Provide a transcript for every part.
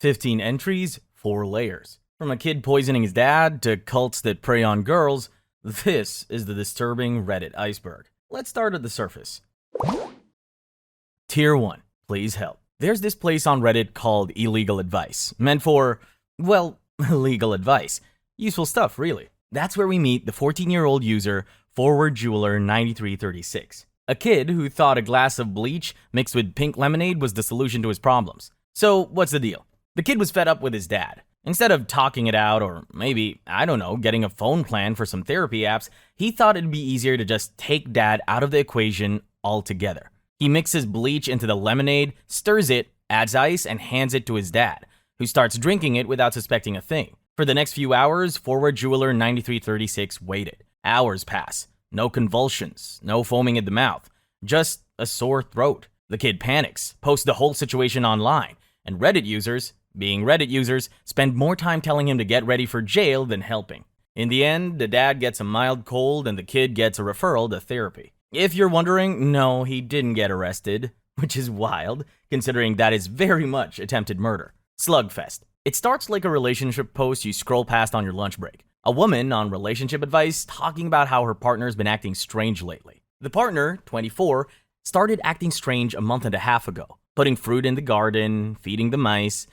15 entries, 4 layers. From a kid poisoning his dad to cults that prey on girls, this is the disturbing Reddit iceberg. Let's start at the surface. Tier 1. Please help. There's this place on Reddit called Illegal Advice, meant for, well, legal advice. Useful stuff, really. That's where we meet the 14-year-old user, Forward Jeweler 9336. A kid who thought a glass of bleach mixed with pink lemonade was the solution to his problems. So, what's the deal? The kid was fed up with his dad. Instead of talking it out or maybe, I don't know, getting a phone plan for some therapy apps, he thought it'd be easier to just take dad out of the equation altogether. He mixes bleach into the lemonade, stirs it, adds ice, and hands it to his dad, who starts drinking it without suspecting a thing. For the next few hours, Forward Jeweler 9336 waited. Hours pass. No convulsions, no foaming at the mouth, just a sore throat. The kid panics, posts the whole situation online, and Reddit users, being Reddit users, spend more time telling him to get ready for jail than helping. In the end, the dad gets a mild cold and the kid gets a referral to therapy. If you're wondering, no, he didn't get arrested, which is wild, considering that is very much attempted murder. Slugfest. It starts like a relationship post you scroll past on your lunch break. A woman on relationship advice talking about how her partner's been acting strange lately. The partner, 24, started acting strange a month and a half ago, putting fruit in the garden, feeding the mice.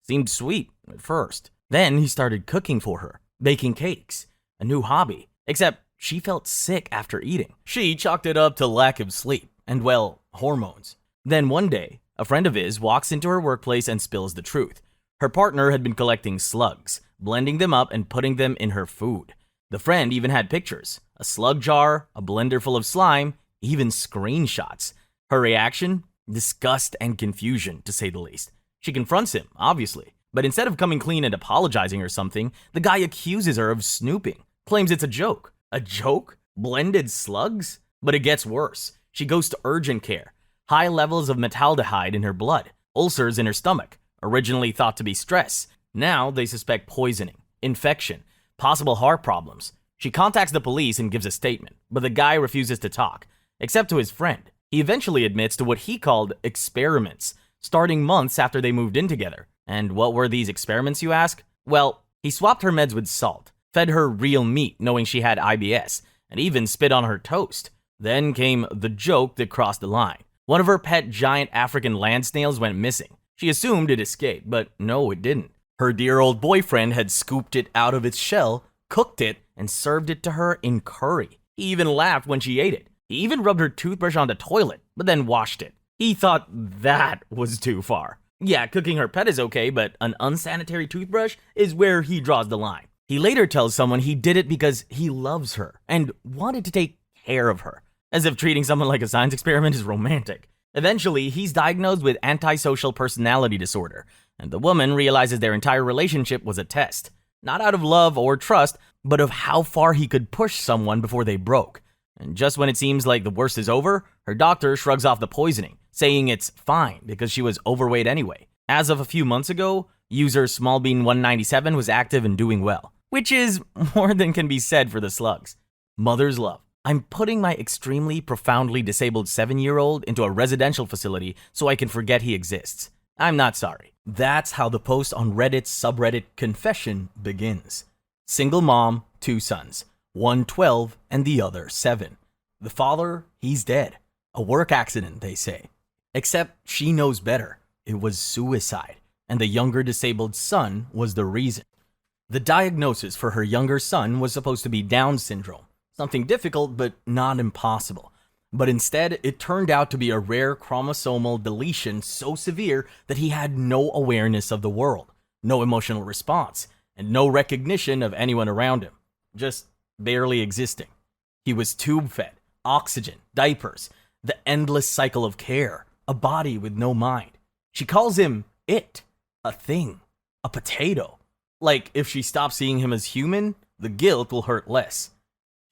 Seemed sweet at first. Then he started cooking for her, baking cakes, a new hobby. Except she felt sick after eating. She chalked it up to lack of sleep and, well, hormones. Then one day, a friend of his walks into her workplace and spills the truth. Her partner had been collecting slugs, blending them up and putting them in her food. The friend even had pictures, a slug jar, a blender full of slime, even screenshots. Her reaction? Disgust and confusion, to say the least. She confronts him, obviously, but instead of coming clean and apologizing or something, the guy accuses her of snooping, claims it's a joke. A joke? Blended slugs? But it gets worse. She goes to urgent care. High levels of metaldehyde in her blood, ulcers in her stomach, originally thought to be stress. Now they suspect poisoning, infection, possible heart problems. She contacts the police and gives a statement, but the guy refuses to talk, except to his friend. He eventually admits to what he called experiments, starting months after they moved in together. And what were these experiments, you ask? Well, he swapped her meds with salt, fed her real meat knowing she had IBS, and even spit on her toast. Then came the joke that crossed the line. One of her pet giant African land snails went missing. She assumed it escaped, but no, it didn't. Her dear old boyfriend had scooped it out of its shell, cooked it, and served it to her in curry. He even laughed when she ate it. He even rubbed her toothbrush on the toilet, but then washed it. He thought that was too far. Yeah, cooking her pet is okay, but an unsanitary toothbrush is where he draws the line. He later tells someone he did it because he loves her and wanted to take care of her, as if treating someone like a science experiment is romantic. Eventually, he's diagnosed with antisocial personality disorder, and the woman realizes their entire relationship was a test, not out of love or trust, but of how far he could push someone before they broke. And just when it seems like the worst is over, her doctor shrugs off the poisoning, saying it's fine because she was overweight anyway. As of a few months ago, user smallbean197 was active and doing well, which is more than can be said for the slugs. Mother's love. I'm putting my extremely profoundly disabled 7-year-old into a residential facility so I can forget he exists. I'm not sorry. That's how the post on Reddit's subreddit Confession begins. Single mom, 2 sons. One 12 and the other 7. The father, he's dead. A work accident, they say. Except she knows better. It was suicide, and the younger disabled son was the reason. The diagnosis for her younger son was supposed to be Down syndrome. Something difficult, but not impossible. But instead, it turned out to be a rare chromosomal deletion so severe that he had no awareness of the world, no emotional response, and no recognition of anyone around him. Just barely existing. He was tube-fed, oxygen, diapers, the endless cycle of care, a body with no mind. She calls him it, a thing, a potato. Like, if she stops seeing him as human, the guilt will hurt less.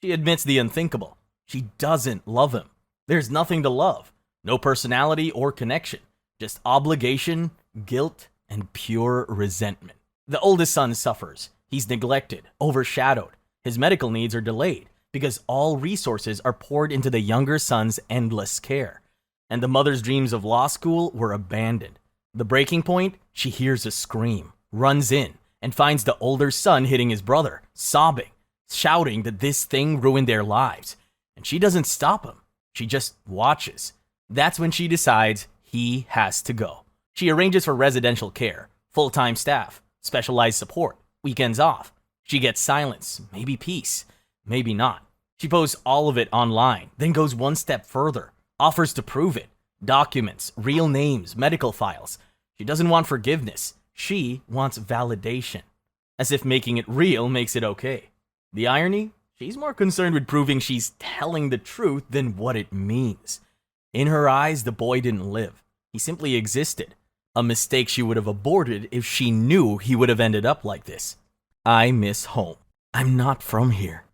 She admits the unthinkable. She doesn't love him. There's nothing to love. No personality or connection. Just obligation, guilt, and pure resentment. The oldest son suffers. He's neglected, overshadowed. His medical needs are delayed because all resources are poured into the younger son's endless care. And the mother's dreams of law school were abandoned. The breaking point, she hears a scream, runs in, and finds the older son hitting his brother, sobbing, shouting that this thing ruined their lives. And she doesn't stop him. She just watches. That's when she decides he has to go. She arranges for residential care, full-time staff, specialized support, weekends off. She gets silence, maybe peace, maybe not. She posts all of it online, then goes one step further, offers to prove it. Documents, real names, medical files. She doesn't want forgiveness. She wants validation. As if making it real makes it okay. The irony? She's more concerned with proving she's telling the truth than what it means. In her eyes, the boy didn't live. He simply existed. A mistake she would have aborted if she knew he would have ended up like this. I miss home. I'm not from here.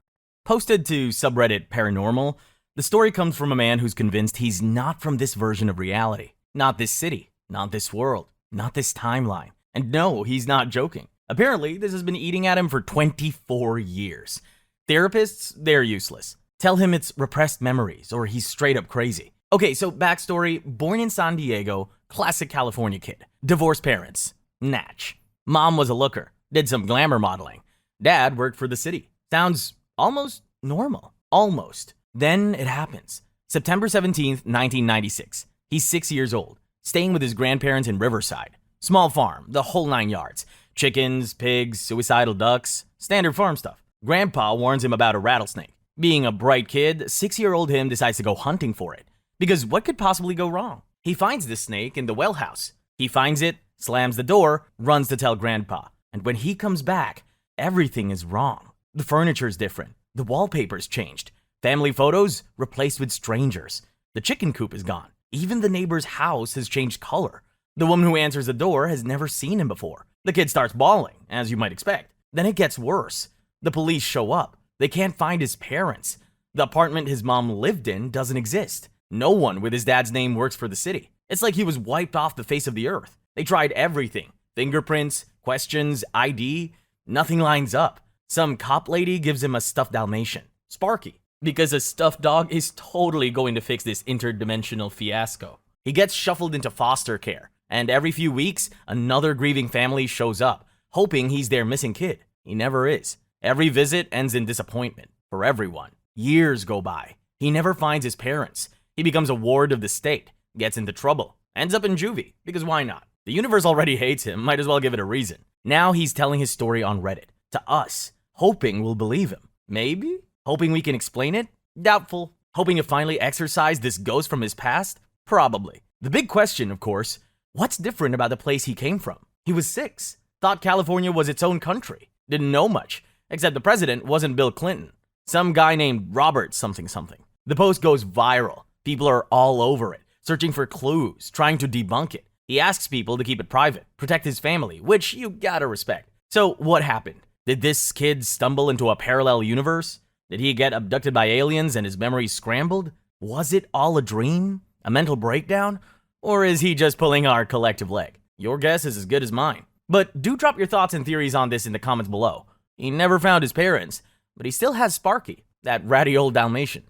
Posted to subreddit Paranormal, the story comes from a man who's convinced he's not from this version of reality. Not this city, not this world, not this timeline. And no, he's not joking. Apparently, this has been eating at him for 24 years. Therapists, they're useless. Tell him it's repressed memories or he's straight up crazy. Okay, so backstory, born in San Diego, classic California kid. Divorced parents, natch. Mom was a looker, did some glamour modeling. Dad worked for the city. Sounds almost normal. Almost. Then it happens. September 17th, 1996. He's 6 years old, staying with his grandparents in Riverside. Small farm, the whole 9 yards. Chickens, pigs, suicidal ducks, standard farm stuff. Grandpa warns him about a rattlesnake. Being a bright kid, 6-year-old him decides to go hunting for it. Because what could possibly go wrong? He finds this snake in the well house. He finds it, slams the door, runs to tell Grandpa. And when he comes back, everything is wrong. The furniture's different. The wallpaper's changed. Family photos replaced with strangers. The chicken coop is gone. Even the neighbor's house has changed color. The woman who answers the door has never seen him before. The kid starts bawling, as you might expect. Then it gets worse. The police show up. They can't find his parents. The apartment his mom lived in doesn't exist. No one with his dad's name works for the city. It's like he was wiped off the face of the earth. They tried everything. Fingerprints, questions, ID. Nothing lines up. Some cop lady gives him a stuffed Dalmatian, Sparky, because a stuffed dog is totally going to fix this interdimensional fiasco. He gets shuffled into foster care, and every few weeks, another grieving family shows up, hoping he's their missing kid. He never is. Every visit ends in disappointment for everyone. Years go by. He never finds his parents. He becomes a ward of the state, gets into trouble, ends up in juvie, because why not? The universe already hates him, might as well give it a reason. Now he's telling his story on Reddit, to us, hoping we'll believe him. Maybe? Hoping we can explain it? Doubtful. Hoping to finally exorcise this ghost from his past? Probably. The big question, of course, what's different about the place he came from? He was 6, thought California was its own country, didn't know much, except the president wasn't Bill Clinton. Some guy named Robert something something. The post goes viral. People are all over it, searching for clues, trying to debunk it. He asks people to keep it private, protect his family, which you gotta respect. So what happened? Did this kid stumble into a parallel universe? Did he get abducted by aliens and his memories scrambled? Was it all a dream? A mental breakdown? Or is he just pulling our collective leg? Your guess is as good as mine. But do drop your thoughts and theories on this in the comments below. He never found his parents, but he still has Sparky, that ratty old Dalmatian.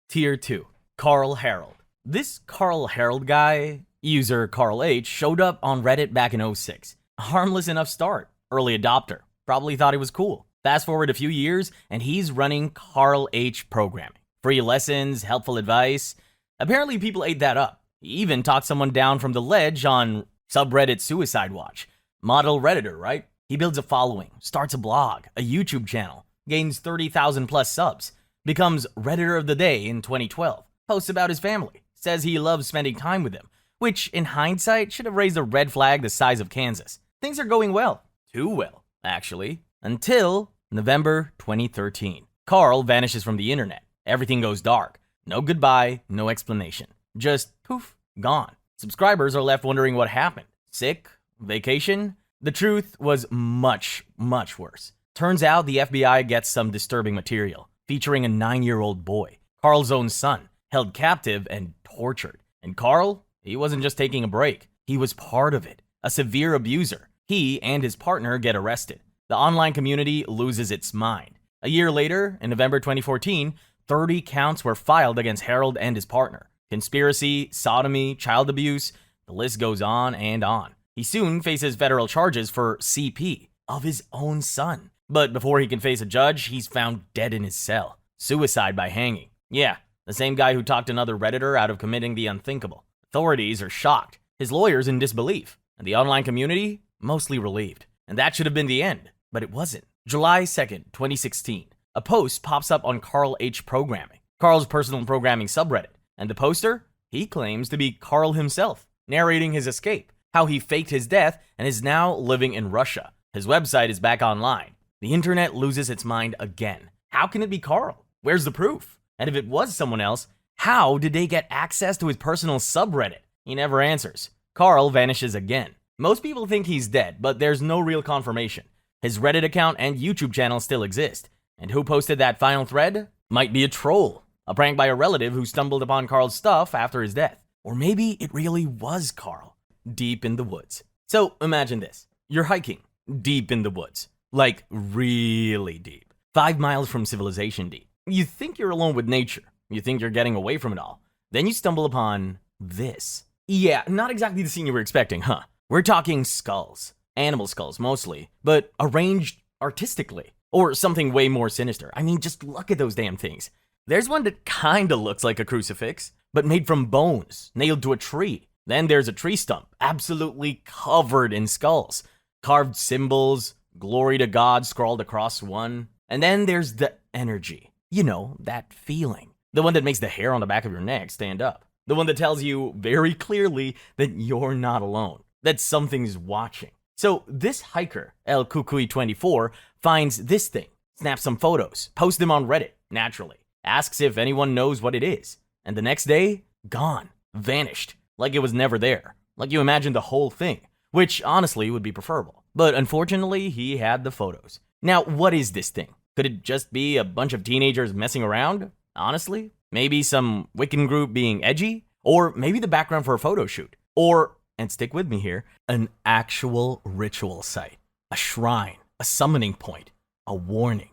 Tier 2. Carl Harold. This Carl Harold guy, user Carl H, showed up on Reddit back in 2006. Harmless enough start. Early adopter. Probably thought he was cool. Fast forward a few years, and he's running Carl H programming. Free lessons, helpful advice. Apparently people ate that up. He even talked someone down from the ledge on subreddit Suicide Watch. Model Redditor, right? He builds a following, starts a blog, a YouTube channel, gains 30,000 plus subs, becomes Redditor of the Day in 2012, posts about his family, says he loves spending time with them, which in hindsight should have raised a red flag the size of Kansas. Things are going well. Too well, actually. Until November 2013. Carl vanishes from the internet. Everything goes dark. No goodbye, no explanation. Just poof, gone. Subscribers are left wondering what happened. Sick? Vacation? The truth was much, much worse. Turns out the FBI gets some disturbing material, featuring a 9-year-old boy, Carl's own son, held captive and tortured. And Carl, he wasn't just taking a break. He was part of it. A severe abuser. He and his partner get arrested. The online community loses its mind. A year later, in November 2014, 30 counts were filed against Harold and his partner. Conspiracy, sodomy, child abuse, the list goes on and on. He soon faces federal charges for CP of his own son. But before he can face a judge, he's found dead in his cell. Suicide by hanging. Yeah, the same guy who talked another Redditor out of committing the unthinkable. Authorities are shocked, his lawyers in disbelief, and the online community mostly relieved. And that should have been the end, but it wasn't. July 2nd, 2016, a post pops up on Carl H. Programming, Carl's personal programming subreddit, and the poster, he claims to be Carl himself, narrating his escape, how he faked his death and is now living in Russia. His website is back online. The internet loses its mind again. How can it be Carl? Where's the proof? And if it was someone else, how did they get access to his personal subreddit? He never answers. Carl vanishes again. Most people think he's dead, but there's no real confirmation. His Reddit account and YouTube channel still exist. And who posted that final thread? Might be a troll. A prank by a relative who stumbled upon Carl's stuff after his death. Or maybe it really was Carl, deep in the woods. So imagine this. You're hiking deep in the woods. Like really deep. 5 miles from civilization deep. You think you're alone with nature. You think you're getting away from it all. Then you stumble upon this. Yeah, not exactly the scene you were expecting, huh? We're talking skulls. Animal skulls mostly, but arranged artistically. Or something way more sinister. I mean, just look at those damn things. There's one that kinda looks like a crucifix, but made from bones, nailed to a tree. Then there's a tree stump, absolutely covered in skulls. Carved symbols, glory to God scrawled across one. And then there's the energy. You know, that feeling. The one that makes the hair on the back of your neck stand up. The one that tells you very clearly that you're not alone, that something's watching. So this hiker, El Kukui24, finds this thing, snaps some photos, posts them on Reddit, naturally, asks if anyone knows what it is, and the next day, gone, vanished, like it was never there, like you imagined the whole thing, which honestly would be preferable. But unfortunately, he had the photos. Now, what is this thing? Could it just be a bunch of teenagers messing around? Honestly? Maybe some Wiccan group being edgy? Or maybe the background for a photo shoot? Or, and stick with me here, an actual ritual site, a shrine, a summoning point, a warning,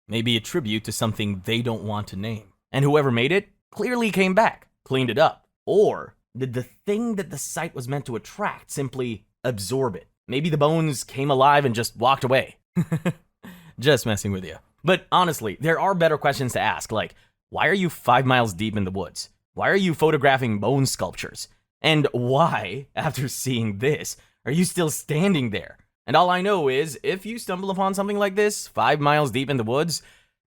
maybe a tribute to something they don't want to name. And whoever made it clearly came back, cleaned it up. Or did the thing that the site was meant to attract simply absorb it? Maybe the bones came alive and just walked away. Just messing with you. But honestly, there are better questions to ask, like, why are you 5 miles deep in the woods? Why are you photographing bone sculptures? And why, after seeing this, are you still standing there? And all I know is, if you stumble upon something like this, 5 miles deep in the woods,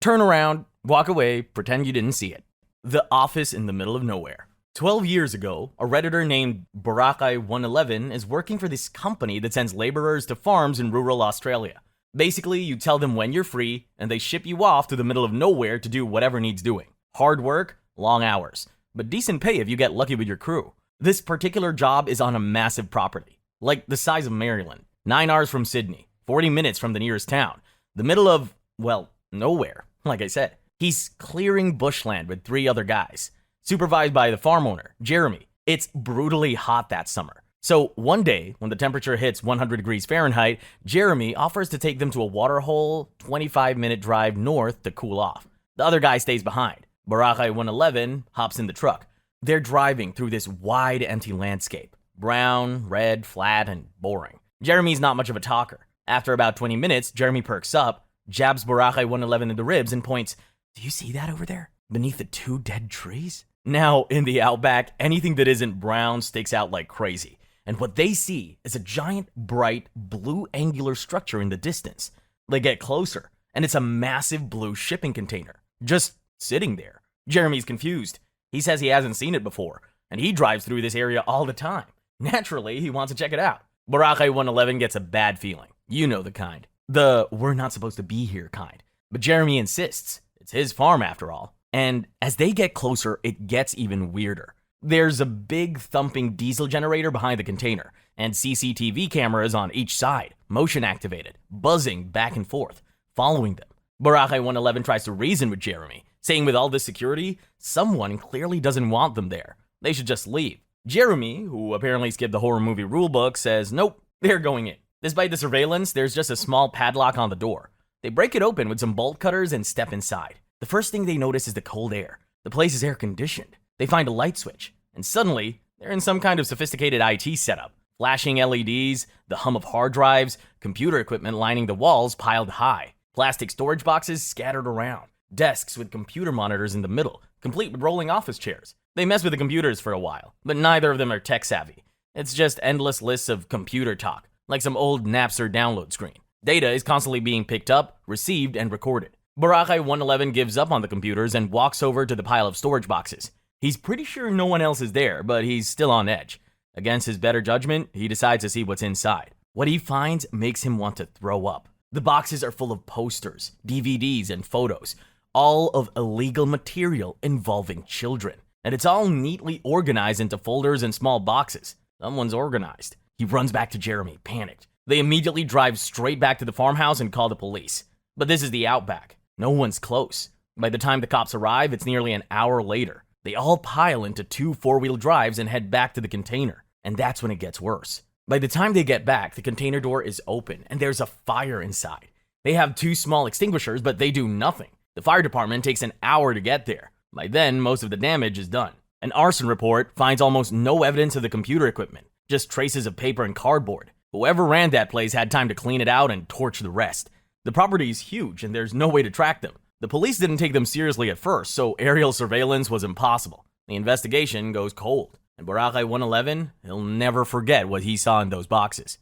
turn around, walk away, pretend you didn't see it. The office in the middle of nowhere. 12 years ago, a Redditor named Barakai111 is working for this company that sends laborers to farms in rural Australia. Basically, you tell them when you're free, and they ship you off to the middle of nowhere to do whatever needs doing. Hard work, long hours, but decent pay if you get lucky with your crew. This particular job is on a massive property, like the size of Maryland. 9 hours from Sydney, 40 minutes from the nearest town. The middle of, well, nowhere, like I said. He's clearing bushland with 3 other guys, supervised by the farm owner, Jeremy. It's brutally hot that summer. So one day, when the temperature hits 100 degrees Fahrenheit, Jeremy offers to take them to a waterhole 25-minute drive north to cool off. The other guy stays behind. Barakai111 hops in the truck. They're driving through this wide, empty landscape. Brown, red, flat, and boring. Jeremy's not much of a talker. After about 20 minutes, Jeremy perks up, jabs Barakai111 in the ribs, and points, "Do you see that over there? Beneath the 2 dead trees?" Now, in the outback, anything that isn't brown sticks out like crazy. And what they see is a giant, bright, blue angular structure in the distance. They get closer, and it's a massive blue shipping container, just sitting there. Jeremy's confused. He says he hasn't seen it before, and he drives through this area all the time. Naturally, he wants to check it out. Barakai111 gets a bad feeling. You know the kind. The "we're not supposed to be here" kind. But Jeremy insists. It's his farm after all. And as they get closer, it gets even weirder. There's a big thumping diesel generator behind the container, and CCTV cameras on each side, motion activated, buzzing back and forth, following them. Barakai111 tries to reason with Jeremy, saying with all this security, someone clearly doesn't want them there. They should just leave. Jeremy, who apparently skipped the horror movie rulebook, says nope, they're going in. Despite the surveillance, there's just a small padlock on the door. They break it open with some bolt cutters and step inside. The first thing they notice is the cold air. The place is air conditioned. They find a light switch, and suddenly, they're in some kind of sophisticated IT setup. Flashing LEDs, the hum of hard drives, computer equipment lining the walls piled high, plastic storage boxes scattered around, desks with computer monitors in the middle, complete with rolling office chairs. They mess with the computers for a while, but neither of them are tech savvy. It's just endless lists of computer talk, like some old Napster download screen. Data is constantly being picked up, received, and recorded. Barakai 111 gives up on the computers and walks over to the pile of storage boxes. He's pretty sure no one else is there, but he's still on edge. Against his better judgment, he decides to see what's inside. What he finds makes him want to throw up. The boxes are full of posters, DVDs, and photos, all of illegal material involving children. And it's all neatly organized into folders and small boxes. Someone's organized. He runs back to Jeremy, panicked. They immediately drive straight back to the farmhouse and call the police. But this is the outback. No one's close. By the time the cops arrive, it's nearly an hour later. They all pile into 2 four-wheel drives and head back to the container. And that's when it gets worse. By the time they get back, the container door is open and there's a fire inside. They have 2 small extinguishers, but they do nothing. The fire department takes an hour to get there. By then, most of the damage is done. An arson report finds almost no evidence of the computer equipment, just traces of paper and cardboard. Whoever ran that place had time to clean it out and torch the rest. The property is huge and there's no way to track them. The police didn't take them seriously at first, so aerial surveillance was impossible. The investigation goes cold. And Barakai 111, he'll never forget what he saw in those boxes.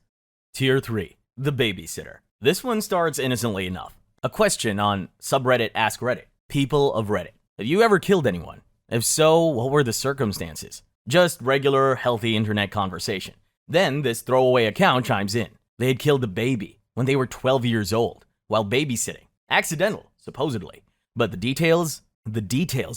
Tier 3, the babysitter. This one starts innocently enough. A question on subreddit Ask Reddit. People of Reddit. Have you ever killed anyone? If so, what were the circumstances? Just regular, healthy internet conversation. Then this throwaway account chimes in. They had killed a baby when they were 12 years old while babysitting. Accidental, supposedly. But the details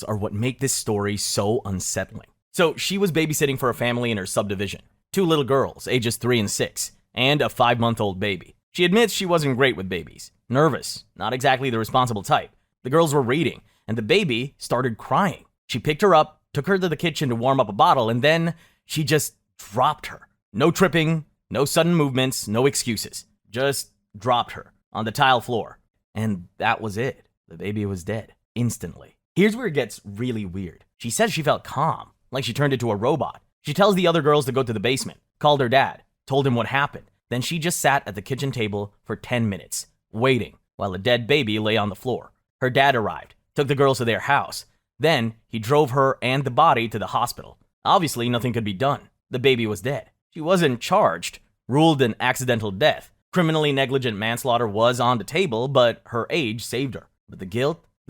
are what make this story so unsettling. So she was babysitting for a family in her subdivision. 2 little girls, ages 3 and 6, and a 5-month-old baby. She admits she wasn't great with babies. Nervous, not exactly the responsible type. The girls were reading, and the baby started crying. She picked her up, took her to the kitchen to warm up a bottle, and then she just dropped her. No tripping, no sudden movements, no excuses. Just dropped her on the tile floor. And that was it. The baby was dead, instantly. Here's where it gets really weird. She says she felt calm, like she turned into a robot. She tells the other girls to go to the basement, called her dad, told him what happened. Then she just sat at the kitchen table for 10 minutes, waiting, while a dead baby lay on the floor. Her dad arrived, took the girls to their house. Then he drove her and the body to the hospital. Obviously, nothing could be done. The baby was dead. She wasn't charged, ruled an accidental death. Criminally negligent manslaughter was on the table, but her age saved her. But the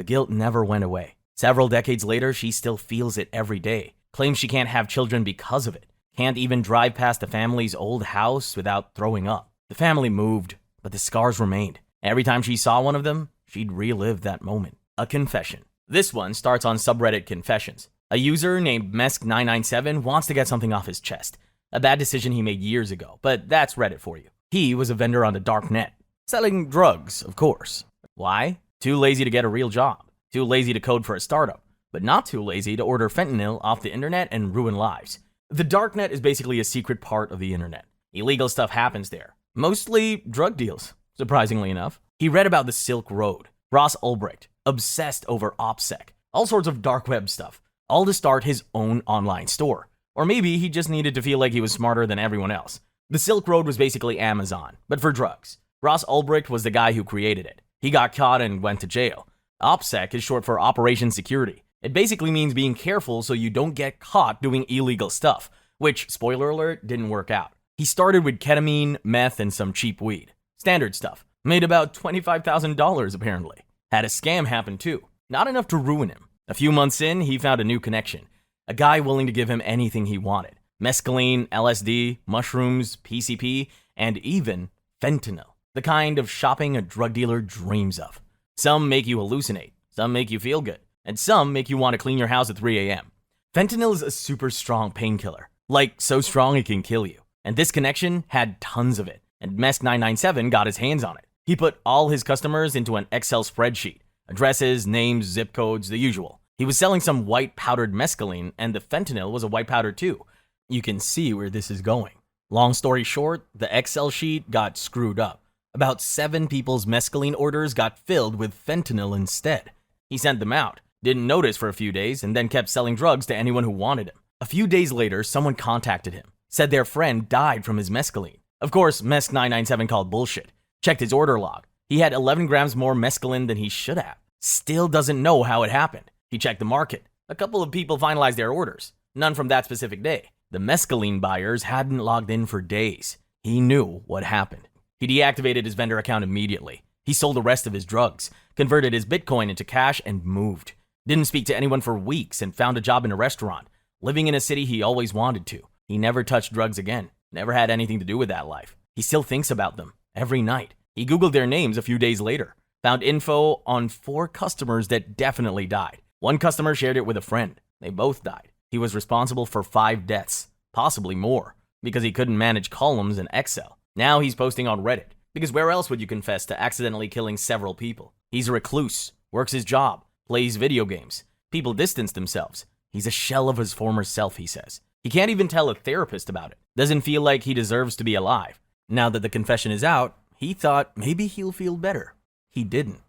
guilt never went away. Several decades later, she still feels it every day. Claims she can't have children because of it. Can't even drive past the family's old house without throwing up. The family moved, but the scars remained. Every time she saw one of them, she'd relive that moment. A confession. This one starts on subreddit Confessions. A user named Mesk997 wants to get something off his chest. A bad decision he made years ago, but that's Reddit for you. He was a vendor on the dark net. Selling drugs, of course. Why? Too lazy to get a real job. Too lazy to code for a startup. But not too lazy to order fentanyl off the internet and ruin lives. The darknet is basically a secret part of the internet. Illegal stuff happens there. Mostly drug deals, surprisingly enough. He read about the Silk Road. Ross Ulbricht, obsessed over OPSEC. All sorts of dark web stuff. All to start his own online store. Or maybe he just needed to feel like he was smarter than everyone else. The Silk Road was basically Amazon, but for drugs. Ross Ulbricht was the guy who created it. He got caught and went to jail. OPSEC is short for Operation Security. It basically means being careful so you don't get caught doing illegal stuff, which, spoiler alert, didn't work out. He started with ketamine, meth, and some cheap weed. Standard stuff. Made about $25,000 apparently. Had a scam happen too. Not enough to ruin him. A few months in, he found a new connection. A guy willing to give him anything he wanted. Mescaline, LSD, mushrooms, PCP, and even fentanyl. The kind of shopping a drug dealer dreams of. Some make you hallucinate. Some make you feel good. And some make you want to clean your house at 3 a.m. Fentanyl is a super strong painkiller. Like, so strong it can kill you. And this connection had tons of it. And Mesk997 got his hands on it. He put all his customers into an Excel spreadsheet. Addresses, names, zip codes, the usual. He was selling some white powdered mescaline, and the fentanyl was a white powder too. You can see where this is going. Long story short, the Excel sheet got screwed up. About 7 people's mescaline orders got filled with fentanyl instead. He sent them out, didn't notice for a few days, and then kept selling drugs to anyone who wanted him. A few days later, someone contacted him. said their friend died from his mescaline. Of course, Mesk 997 called bullshit. Checked his order log. He had 11 grams more mescaline than he should have. Still doesn't know how it happened. He checked the market. A couple of people finalized their orders. None from that specific day. The mescaline buyers hadn't logged in for days. He knew what happened. He deactivated his vendor account immediately. He sold the rest of his drugs, converted his Bitcoin into cash, and moved. Didn't speak to anyone for weeks and found a job in a restaurant, living in a city he always wanted to. He never touched drugs again. Never had anything to do with that life. He still thinks about them every night. He Googled their names a few days later. Found info on 4 customers that definitely died. One customer shared it with a friend. They both died. He was responsible for 5 deaths, possibly more, because he couldn't manage columns in Excel. Now he's posting on Reddit, because where else would you confess to accidentally killing several people? He's a recluse, works his job, plays video games. People distance themselves. He's a shell of his former self, he says. He can't even tell a therapist about it. Doesn't feel like he deserves to be alive. Now that the confession is out, he thought maybe he'll feel better. He didn't.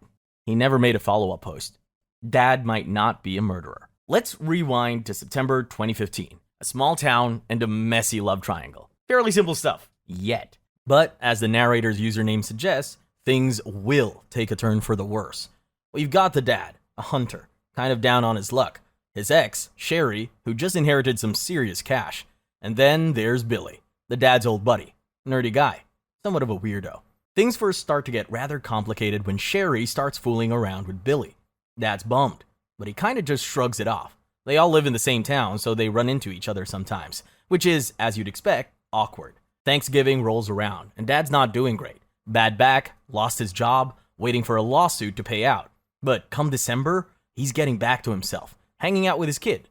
He never made a follow-up post. Dad might not be a murderer. Let's rewind to September 2015. A small town and a messy love triangle. Fairly simple stuff, yet. But as the narrator's username suggests, things will take a turn for the worse. We've got the dad, a hunter, kind of down on his luck. His ex, Sherry, who just inherited some serious cash. And then there's Billy, the dad's old buddy. Nerdy guy, somewhat of a weirdo. Things first start to get rather complicated when Sherry starts fooling around with Billy. Dad's bummed, but he kind of just shrugs it off. They all live in the same town, so they run into each other sometimes, which is, as you'd expect, awkward. Thanksgiving rolls around, and Dad's not doing great. Bad back, lost his job, waiting for a lawsuit to pay out. But come December, he's getting back to himself, hanging out with his kid,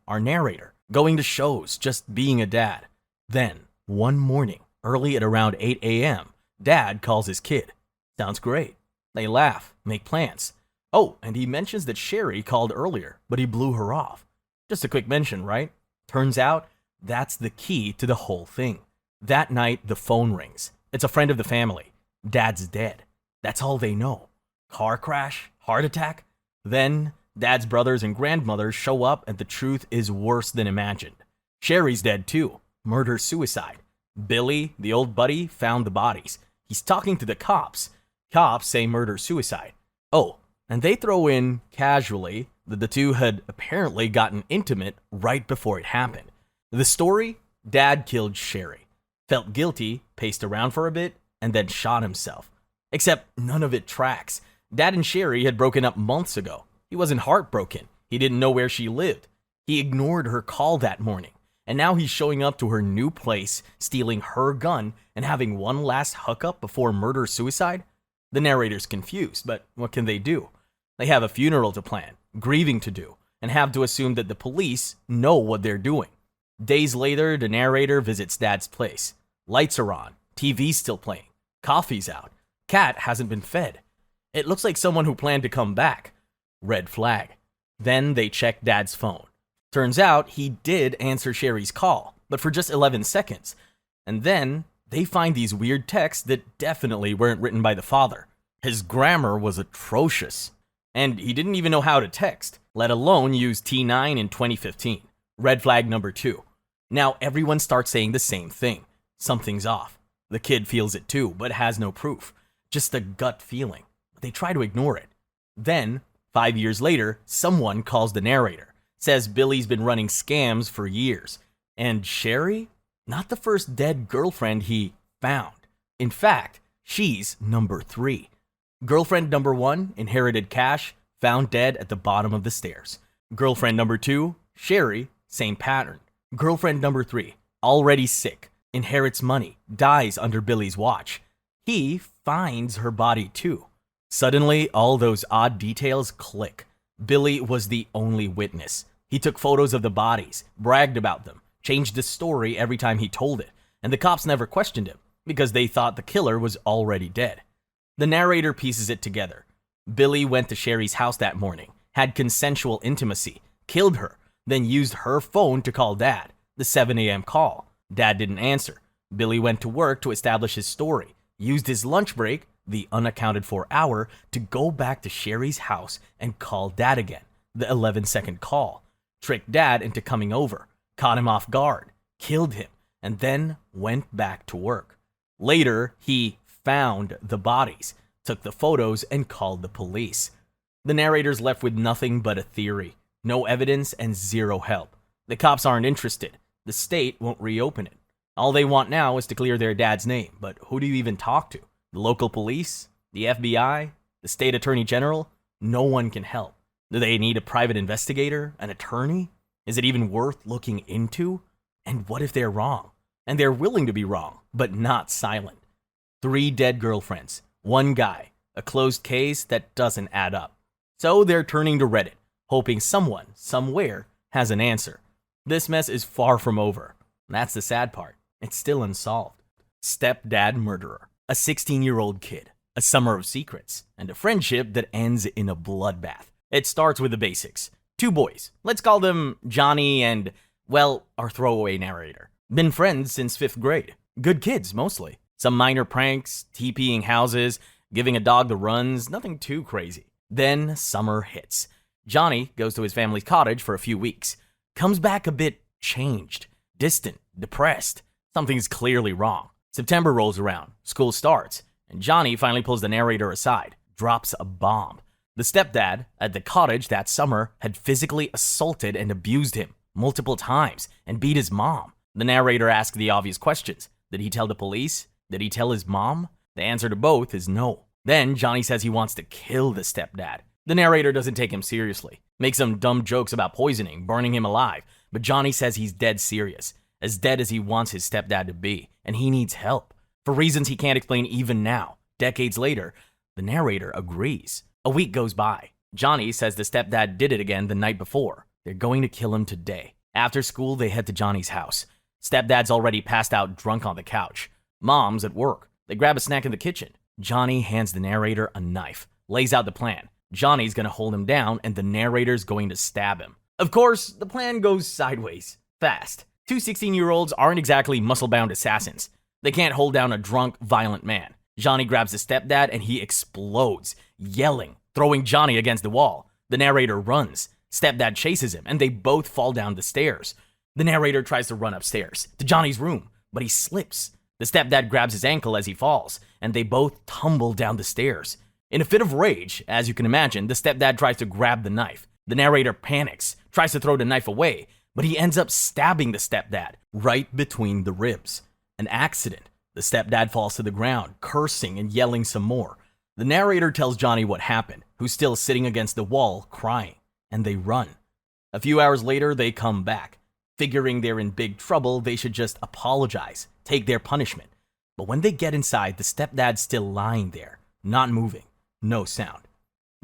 our narrator, going to shows, just being a dad. Then, one morning, early at around 8 a.m., Dad calls his kid. Sounds great. They laugh, make plans. Oh, and he mentions that Sherry called earlier, but he blew her off. Just a quick mention, right? Turns out, that's the key to the whole thing. That night, the phone rings. It's a friend of the family. Dad's dead. That's all they know. Car crash? Heart attack? Then, Dad's brothers and grandmothers show up and the truth is worse than imagined. Sherry's dead too. Murder-suicide. Billy, the old buddy, found the bodies. He's talking to the cops. Cops say murder-suicide. Oh, and they throw in, casually, that the two had apparently gotten intimate right before it happened. The story? Dad killed Sherry. Felt guilty, paced around for a bit, and then shot himself. Except none of it tracks. Dad and Sherry had broken up months ago. He wasn't heartbroken. He didn't know where she lived. He ignored her call that morning. And now he's showing up to her new place, stealing her gun, and having one last hookup before murder-suicide? The narrator's confused, but what can they do? They have a funeral to plan, grieving to do, and have to assume that the police know what they're doing. Days later, the narrator visits Dad's place. Lights are on, TV's still playing, coffee's out, cat hasn't been fed. It looks like someone who planned to come back. Red flag. Then they check Dad's phone. Turns out he did answer Sherry's call, but for just 11 seconds. And then they find these weird texts that definitely weren't written by the father. His grammar was atrocious. And he didn't even know how to text, let alone use T9 in 2015. Red flag number 2. Now everyone starts saying the same thing. Something's off. The kid feels it too, but has no proof. Just a gut feeling. They try to ignore it. Then, 5 years later, someone calls the narrator. Says Billy's been running scams for years. And Sherry? Not the first dead girlfriend he found. In fact, she's number 3. Girlfriend number 1 inherited cash, found dead at the bottom of the stairs. Girlfriend number 2, Sherry, same pattern. Girlfriend number 3, already sick, inherits money, dies under Billy's watch. He finds her body too. Suddenly, all those odd details click. Billy was the only witness. He took photos of the bodies, bragged about them, changed the story every time he told it, and the cops never questioned him because they thought the killer was already dead. The narrator pieces it together. Billy went to Sherry's house that morning, had consensual intimacy, killed her, then used her phone to call Dad, the 7 a.m. call. Dad didn't answer. Billy went to work to establish his story, used his lunch break, the unaccounted for hour, to go back to Sherry's house and call Dad again, the 11-second call. Tricked Dad into coming over, caught him off guard, killed him, and then went back to work. Later, he found the bodies, took the photos, and called the police. The narrator's left with nothing but a theory, no evidence, and zero help. The cops aren't interested. The state won't reopen it. All they want now is to clear their dad's name, but who do you even talk to? The local police? The FBI? The state attorney general? No one can help. Do they need a private investigator? An attorney? Is it even worth looking into? And what if they're wrong? And they're willing to be wrong, but not silent. 3 dead girlfriends, 1 guy, a closed case that doesn't add up. So they're turning to Reddit, hoping someone, somewhere, has an answer. This mess is far from over. That's the sad part. It's still unsolved. Stepdad murderer. A 16-year-old kid. A summer of secrets. And a friendship that ends in a bloodbath. It starts with the basics. 2 boys. Let's call them Johnny and, well, our throwaway narrator. Been friends since 5th grade. Good kids, mostly. Some minor pranks, TPing houses, giving a dog the runs, nothing too crazy. Then summer hits. Johnny goes to his family's cottage for a few weeks. Comes back a bit changed, distant, depressed. Something's clearly wrong. September rolls around, school starts, and Johnny finally pulls the narrator aside, drops a bomb. The stepdad at the cottage that summer had physically assaulted and abused him multiple times and beat his mom. The narrator asks the obvious questions. Did he tell the police? Did he tell his mom? The answer to both is no. Then Johnny says he wants to kill the stepdad. The narrator doesn't take him seriously, makes some dumb jokes about poisoning, burning him alive, but Johnny says he's dead serious, as dead as he wants his stepdad to be, and he needs help. For reasons he can't explain even now, decades later, the narrator agrees. A week goes by. Johnny says the stepdad did it again the night before. They're going to kill him today. After school, they head to Johnny's house. Stepdad's already passed out drunk on the couch. Mom's at work. They grab a snack in the kitchen. Johnny hands the narrator a knife, lays out the plan. Johnny's gonna hold him down, and the narrator's going to stab him. Of course, the plan goes sideways, fast. 2 16-year-olds aren't exactly muscle-bound assassins. They can't hold down a drunk, violent man. Johnny grabs the stepdad, and he explodes, yelling, throwing Johnny against the wall. The narrator runs. Stepdad chases him, and they both fall down the stairs. The narrator tries to run upstairs, to Johnny's room, but he slips. The stepdad grabs his ankle as he falls, and they both tumble down the stairs. In a fit of rage, as you can imagine, the stepdad tries to grab the knife. The narrator panics, tries to throw the knife away, but he ends up stabbing the stepdad right between the ribs. An accident. The stepdad falls to the ground, cursing and yelling some more. The narrator tells Johnny what happened, who's still sitting against the wall, crying, and they run. A few hours later, they come back. Figuring they're in big trouble, they should just apologize, take their punishment. But when they get inside, the stepdad's still lying there, not moving, no sound.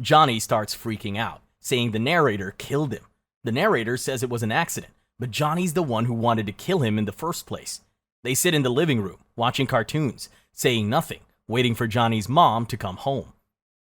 Johnny starts freaking out, saying the narrator killed him. The narrator says it was an accident, but Johnny's the one who wanted to kill him in the first place. They sit in the living room, watching cartoons, saying nothing, waiting for Johnny's mom to come home.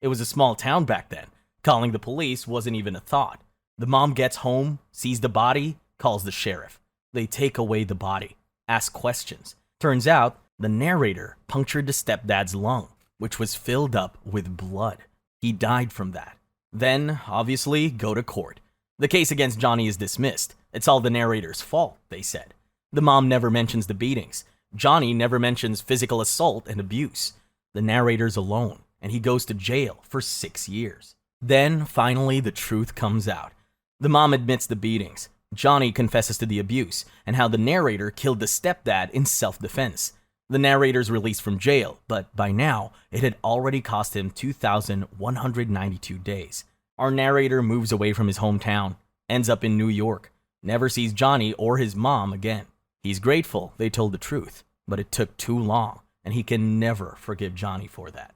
It was a small town back then. Calling the police wasn't even a thought. The mom gets home, sees the body, calls the sheriff. They take away the body, ask questions. Turns out, the narrator punctured the stepdad's lung, which was filled up with blood. He died from that. Then, obviously, go to court. The case against Johnny is dismissed. It's all the narrator's fault, they said. The mom never mentions the beatings. Johnny never mentions physical assault and abuse. The narrator's alone, and he goes to jail for 6 years. Then, finally, the truth comes out. The mom admits the beatings. Johnny confesses to the abuse and how the narrator killed the stepdad in self-defense. The narrator's released from jail, but by now, it had already cost him 2,192 days. Our narrator moves away from his hometown, ends up in New York, never sees Johnny or his mom again. He's grateful they told the truth, but it took too long, and he can never forgive Johnny for that.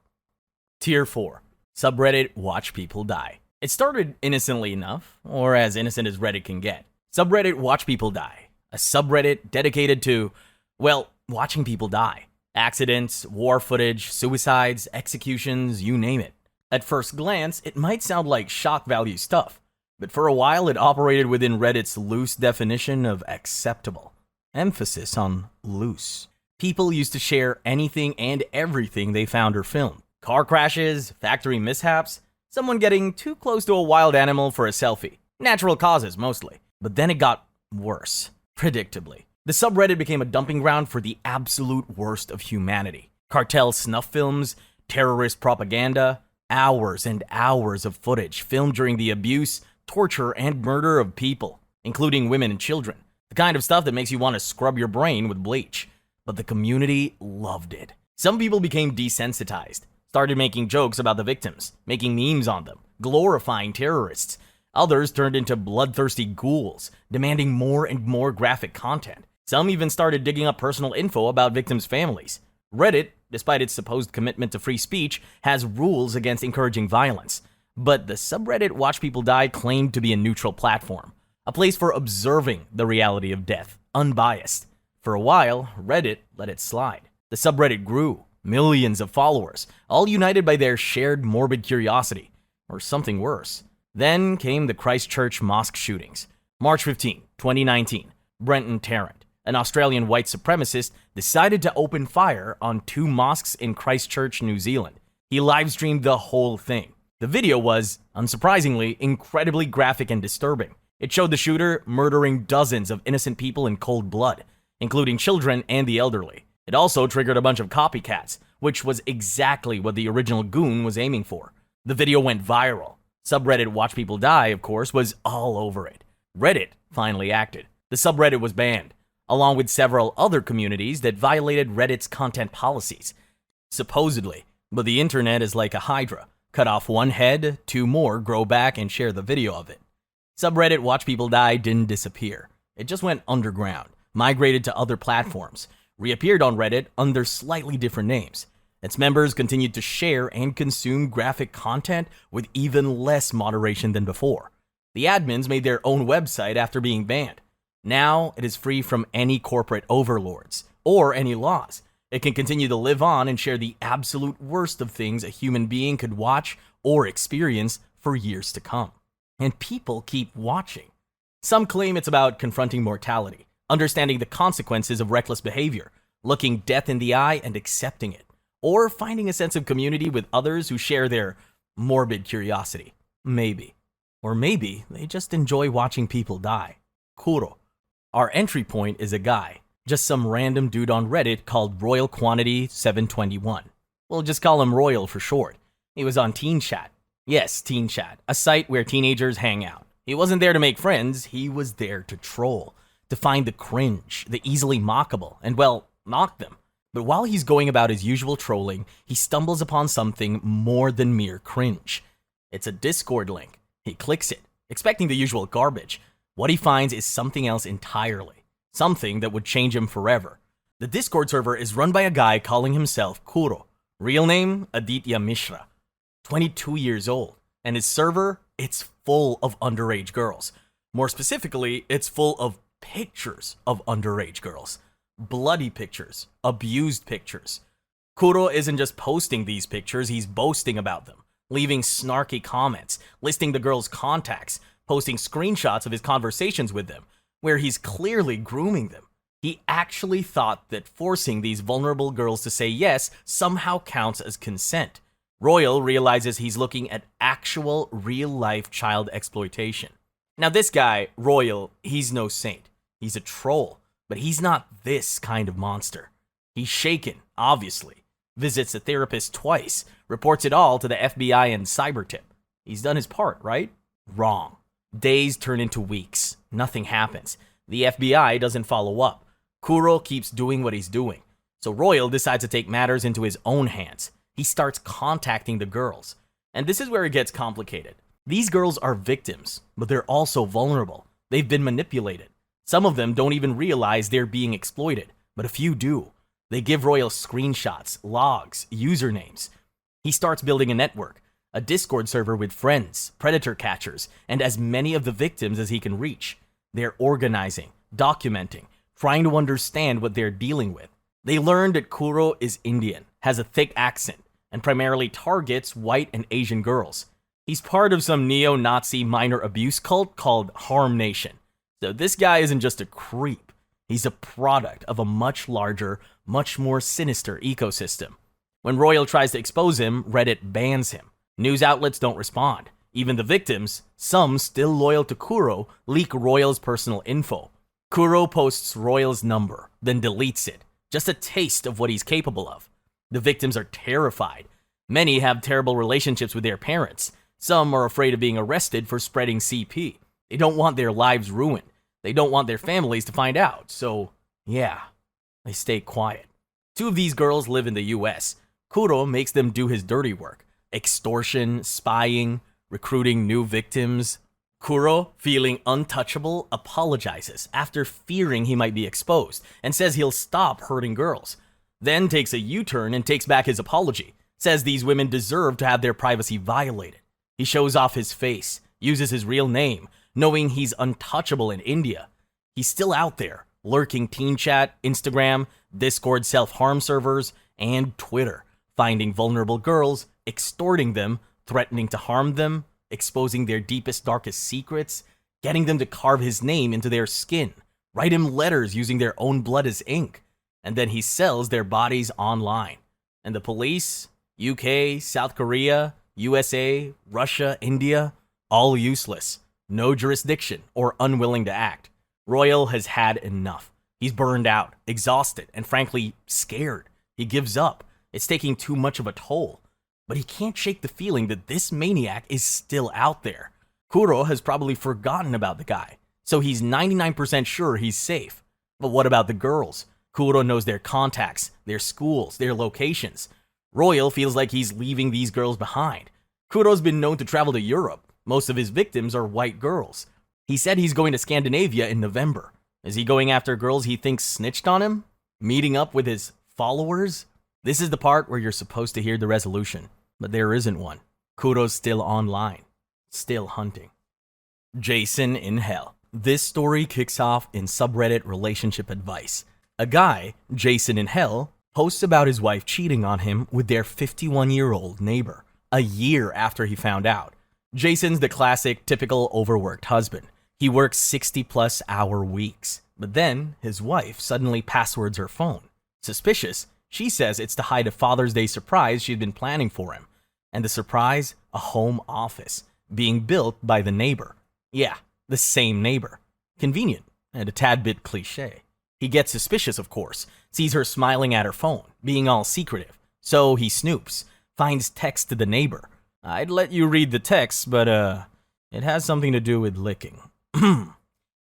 Tier 4. Subreddit WatchPeopleDie. It started innocently enough, or as innocent as Reddit can get. Subreddit WatchPeopleDie, a subreddit dedicated to, well, watching people die. Accidents, war footage, suicides, executions, you name it. At first glance, it might sound like shock value stuff, but for a while it operated within Reddit's loose definition of acceptable. Emphasis on loose. People used to share anything and everything they found or filmed. Car crashes, factory mishaps, someone getting too close to a wild animal for a selfie. Natural causes, mostly. But then it got worse, predictably. The subreddit became a dumping ground for the absolute worst of humanity. Cartel snuff films, terrorist propaganda, hours and hours of footage filmed during the abuse, torture, and murder of people, including women and children. The kind of stuff that makes you want to scrub your brain with bleach. But the community loved it. Some people became desensitized, started making jokes about the victims, making memes on them, glorifying terrorists. Others turned into bloodthirsty ghouls, demanding more and more graphic content. Some even started digging up personal info about victims' families. Reddit, despite its supposed commitment to free speech, has rules against encouraging violence. But the subreddit WatchPeopleDie claimed to be a neutral platform, a place for observing the reality of death, unbiased. For a while, Reddit let it slide. The subreddit grew, millions of followers, all united by their shared morbid curiosity, or something worse. Then came the Christchurch mosque shootings. March 15, 2019, Brenton Tarrant, an Australian white supremacist, decided to open fire on 2 mosques in Christchurch, New Zealand. He live-streamed the whole thing. The video was, unsurprisingly, incredibly graphic and disturbing. It showed the shooter murdering dozens of innocent people in cold blood, including children and the elderly. It also triggered a bunch of copycats, which was exactly what the original goon was aiming for. The video went viral. Subreddit WatchPeopleDie, of course, was all over it. Reddit finally acted. The subreddit was banned, along with several other communities that violated Reddit's content policies. Supposedly, but the internet is like a hydra. Cut off one head, 2 more grow back and share the video of it. Subreddit WatchPeopleDie didn't disappear. It just went underground, migrated to other platforms, reappeared on Reddit under slightly different names. Its members continued to share and consume graphic content with even less moderation than before. The admins made their own website after being banned. Now it is free from any corporate overlords or any laws. It can continue to live on and share the absolute worst of things a human being could watch or experience for years to come. And people keep watching. Some claim it's about confronting mortality, understanding the consequences of reckless behavior, looking death in the eye and accepting it, or finding a sense of community with others who share their morbid curiosity. Maybe. Or maybe they just enjoy watching people die. Kuro. Our entry point is a guy, just some random dude on Reddit called Royal Quantity 721. We'll just call him Royal for short. He was on Teen Chat. Yes, Teen Chat, a site where teenagers hang out. He wasn't there to make friends, he was there to troll, to find the cringe, the easily mockable, and well, mock them. But while he's going about his usual trolling, he stumbles upon something more than mere cringe. It's a Discord link. He clicks it, expecting the usual garbage. What he finds is something else entirely. Something that would change him forever. The Discord server is run by a guy calling himself Kuro. Real name, Aditya Mishra. 22 years old. And his server, it's full of underage girls. More specifically, it's full of pictures of underage girls. Bloody pictures, abused pictures. Kuro isn't just posting these pictures, he's boasting about them, leaving snarky comments, listing the girls' contacts, posting screenshots of his conversations with them, where he's clearly grooming them. He actually thought that forcing these vulnerable girls to say yes somehow counts as consent. Royal realizes he's looking at actual, real-life child exploitation. Now this guy, Royal, he's no saint. He's a troll. But he's not this kind of monster. He's shaken, obviously. Visits a therapist twice. Reports it all to the FBI and CyberTip. He's done his part, right? Wrong. Days turn into weeks. Nothing happens. The FBI doesn't follow up. Kuro keeps doing what he's doing. So Royal decides to take matters into his own hands. He starts contacting the girls. And this is where it gets complicated. These girls are victims, but they're also vulnerable. They've been manipulated. Some of them don't even realize they're being exploited, but a few do. They give Royal screenshots, logs, usernames. He starts building a network, a Discord server with friends, predator catchers, and as many of the victims as he can reach. They're organizing, documenting, trying to understand what they're dealing with. They learn that Kuro is Indian, has a thick accent, and primarily targets white and Asian girls. He's part of some neo-Nazi minor abuse cult called Harm Nation. So this guy isn't just a creep. He's a product of a much larger, much more sinister ecosystem. When Royal tries to expose him, Reddit bans him. News outlets don't respond. Even the victims, some still loyal to Kuro, leak Royal's personal info. Kuro posts Royal's number, then deletes it. Just a taste of what he's capable of. The victims are terrified. Many have terrible relationships with their parents. Some are afraid of being arrested for spreading CP. They don't want their lives ruined. They don't want their families to find out. So, yeah, they stay quiet. 2 of these girls live in the US. Kuro makes them do his dirty work. Extortion, spying, recruiting new victims. Kuro, feeling untouchable, apologizes after fearing he might be exposed and says he'll stop hurting girls. Then takes a U-turn and takes back his apology. Says these women deserve to have their privacy violated. He shows off his face, uses his real name, knowing he's untouchable in India. He's still out there, lurking teen chat, Instagram, Discord self-harm servers, and Twitter, finding vulnerable girls, extorting them, threatening to harm them, exposing their deepest, darkest secrets, getting them to carve his name into their skin, write him letters using their own blood as ink, and then he sells their bodies online. And the police, UK, South Korea, USA, Russia, India, all useless. No jurisdiction or unwilling to act. Royal has had enough. He's burned out, exhausted, and frankly, scared. He gives up. It's taking too much of a toll. But he can't shake the feeling that this maniac is still out there. Kuro has probably forgotten about the guy, so he's 99% sure he's safe. But what about the girls? Kuro knows their contacts, their schools, their locations. Royal feels like he's leaving these girls behind. Kuro's been known to travel to Europe. Most of his victims are white girls. He said he's going to Scandinavia in November. Is he going after girls he thinks snitched on him? Meeting up with his followers? This is the part where you're supposed to hear the resolution, but there isn't one. Kuro's still online, still hunting. Jason in Hell. This story kicks off in subreddit relationship advice. A guy, Jason in Hell, posts about his wife cheating on him with their 51-year-old neighbor, a year after he found out. Jason's the classic, typical overworked husband. He works 60-plus hour weeks, but then his wife suddenly passwords her phone. Suspicious, she says it's to hide a Father's Day surprise she'd been planning for him. And the surprise? A home office, being built by the neighbor. Yeah, the same neighbor. Convenient, and a tad bit cliche. He gets suspicious, of course, sees her smiling at her phone, being all secretive. So he snoops, finds text to the neighbor. I'd let you read the text, but it has something to do with licking.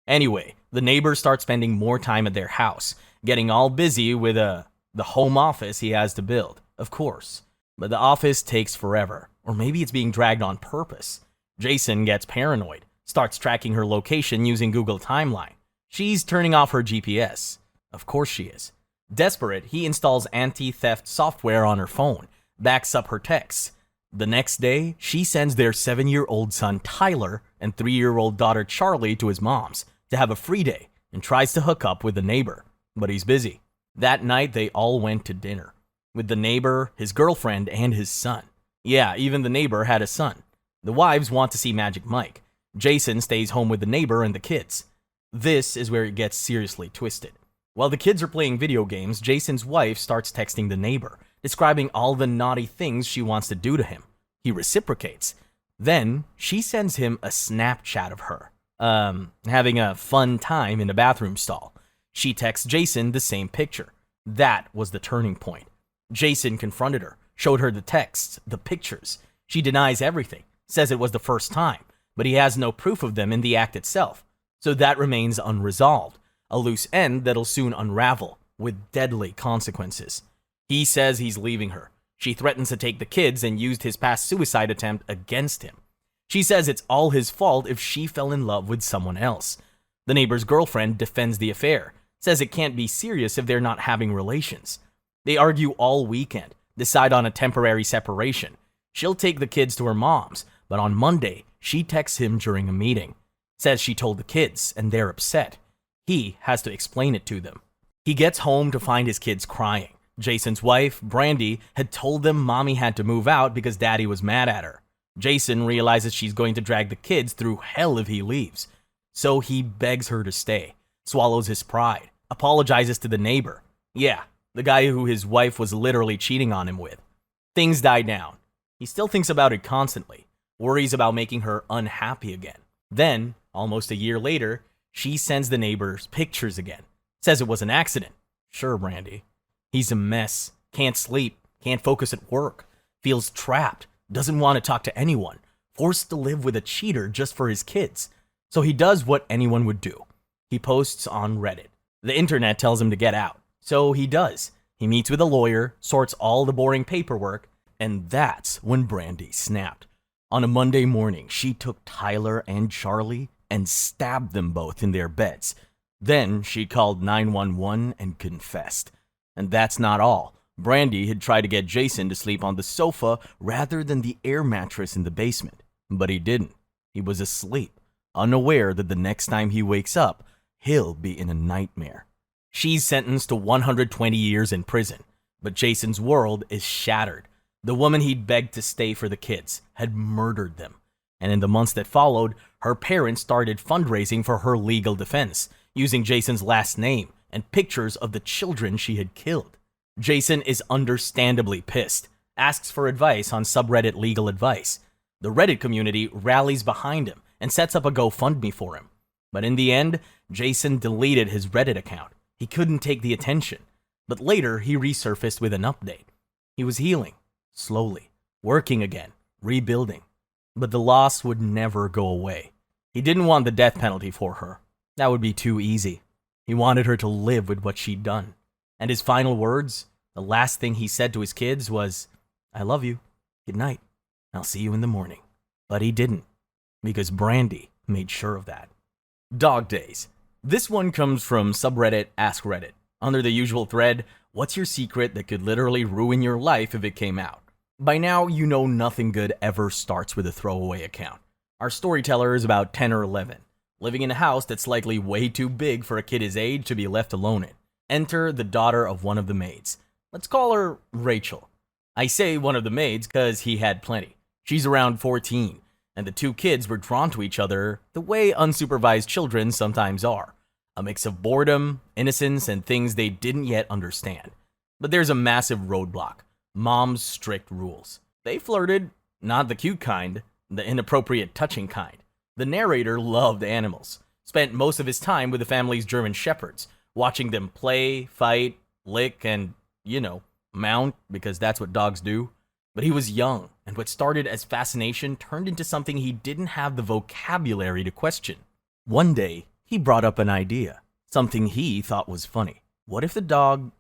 Anyway, the neighbors start spending more time at their house, getting all busy with the home office he has to build, of course. But the office takes forever, or maybe it's being dragged on purpose. Jason gets paranoid, starts tracking her location using Google Timeline. She's turning off her GPS. Of course she is. Desperate, he installs anti-theft software on her phone, backs up her texts. The next day, she sends their 7-year-old son Tyler and 3-year-old daughter Charlie to his mom's to have a free day and tries to hook up with the neighbor, but he's busy. That night, they all went to dinner with the neighbor, his girlfriend, and his son. Yeah, even the neighbor had a son. The wives want to see Magic Mike. Jason stays home with the neighbor and the kids. This is where it gets seriously twisted. While the kids are playing video games, Jason's wife starts texting the neighbor, describing all the naughty things she wants to do to him. He reciprocates. Then, she sends him a Snapchat of her, having a fun time in a bathroom stall. She texts Jason the same picture. That was the turning point. Jason confronted her, showed her the texts, the pictures. She denies everything, says it was the first time, but he has no proof of them in the act itself. So that remains unresolved, a loose end that'll soon unravel, with deadly consequences. He says he's leaving her. She threatens to take the kids and used his past suicide attempt against him. She says it's all his fault if she fell in love with someone else. The neighbor's girlfriend defends the affair, says it can't be serious if they're not having relations. They argue all weekend, decide on a temporary separation. She'll take the kids to her mom's, but on Monday, she texts him during a meeting. Says she told the kids, and they're upset. He has to explain it to them. He gets home to find his kids crying. Jason's wife, Brandy, had told them mommy had to move out because daddy was mad at her. Jason realizes she's going to drag the kids through hell if he leaves. So he begs her to stay, swallows his pride, apologizes to the neighbor. Yeah, the guy who his wife was literally cheating on him with. Things die down. He still thinks about it constantly, worries about making her unhappy again. Then, almost a year later, She sends the neighbors pictures again. Says it was an accident. Sure, Brandy. He's a mess. Can't sleep. Can't focus at work. Feels trapped. Doesn't want to talk to anyone. Forced to live with a cheater just for his kids. So he does what anyone would do. He posts on Reddit. The internet tells him to get out. So he does. He meets with a lawyer, sorts all the boring paperwork, and that's when Brandy snapped. On a Monday morning, she took Tyler and Charlie and stabbed them both in their beds. Then she called 911 and confessed. And that's not all. Brandy had tried to get Jason to sleep on the sofa rather than the air mattress in the basement. But he didn't. He was asleep, unaware that the next time he wakes up, he'll be in a nightmare. She's sentenced to 120 years in prison, but Jason's world is shattered. The woman he'd begged to stay for the kids had murdered them. And in the months that followed, her parents started fundraising for her legal defense, using Jason's last name and pictures of the children she had killed. Jason is understandably pissed, asks for advice on subreddit Legal Advice. The Reddit community rallies behind him and sets up a GoFundMe for him. But in the end, Jason deleted his Reddit account. He couldn't take the attention. But later, he resurfaced with an update. He was healing, slowly, working again, rebuilding. But the loss would never go away. He didn't want the death penalty for her. That would be too easy. He wanted her to live with what she'd done. And his final words, the last thing he said to his kids was, "I love you. Good night. I'll see you in the morning." But he didn't, because Brandy made sure of that. Dog days. This one comes from subreddit Ask Reddit. Under the usual thread, what's your secret that could literally ruin your life if it came out? By now, you know nothing good ever starts with a throwaway account. Our storyteller is about 10 or 11, living in a house that's likely way too big for a kid his age to be left alone in. Enter the daughter of one of the maids. Let's call her Rachel. I say one of the maids because he had plenty. She's around 14, and the two kids were drawn to each other the way unsupervised children sometimes are. A mix of boredom, innocence, and things they didn't yet understand. But there's a massive roadblock. Mom's strict rules. They flirted, not the cute kind, the inappropriate touching kind. The narrator loved animals, spent most of his time with the family's German shepherds, watching them play, fight, lick, and, mount, because that's what dogs do. But he was young, and what started as fascination turned into something he didn't have the vocabulary to question. One day, he brought up an idea, something he thought was funny. What if the dog,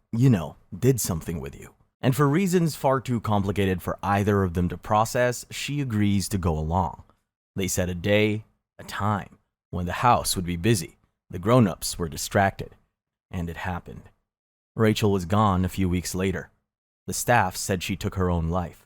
did something with you? And for reasons far too complicated for either of them to process, she agrees to go along. They set a day, a time, when the house would be busy. The grown-ups were distracted. And it happened. Rachel was gone a few weeks later. The staff said she took her own life.